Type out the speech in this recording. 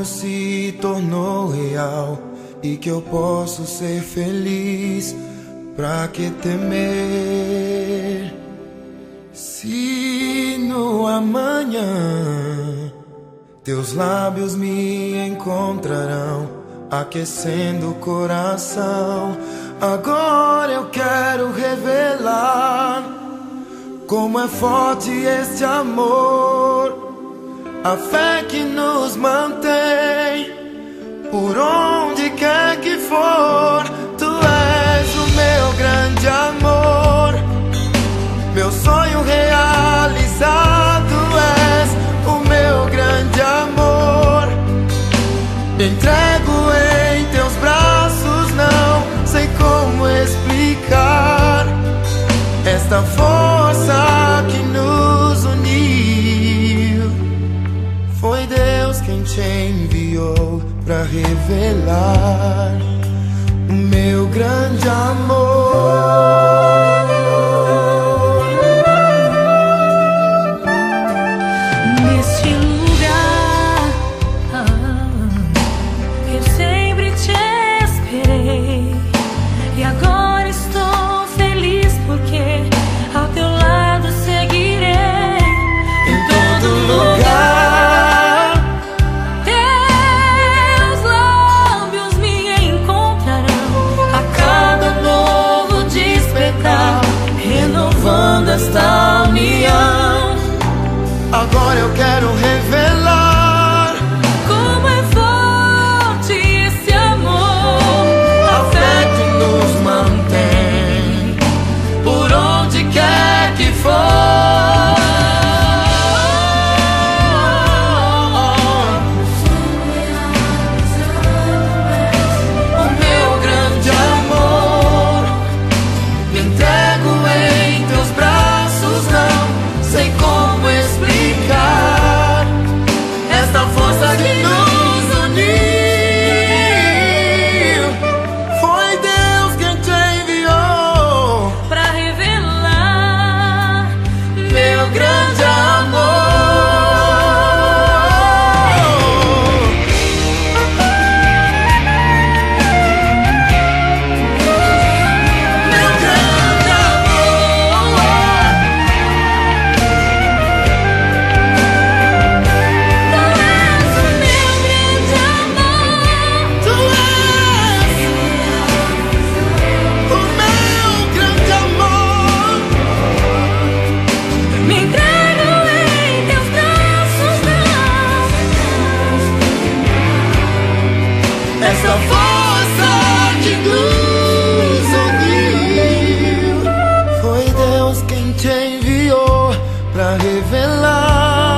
sonho se tornou real e que eu posso ser feliz. Pra que temer se no amanhã teus lábios me encontrarão aquecendo o coração? Agora eu quero revelar como é forte este amor, a fé que nos mantém por onde quer que for. Tu és o meu grande amor, meu sonho realizado. És o meu grande amor, me entrego em teus braços. Não sei como explicar esta força que nos uniu. Foi Deus quem te enviou pra revelar o meu grande amor. Neste lugar, eu sempre te esperei, e agora estou feliz porque ao teu lado seguirei em todo lugar. Teus lábios me encontrarão a cada novo despertar, renovando esta união. Agora eu quero revelar Como é forte esse amor, a fé que nos mantém por onde quer que for. o meu grande amor. Me entrego em teus braços. Não sei como explicar esta força que nos uniu. Foi Deus quem te enviou Pra revelar meu grande amor. Meu grande amor. Tu és o meu grande amor, Tu és o meu grande amor. me entrego em teus braços. Não, Essa força que nos uniu. Foi Deus quem te enviou pra revelar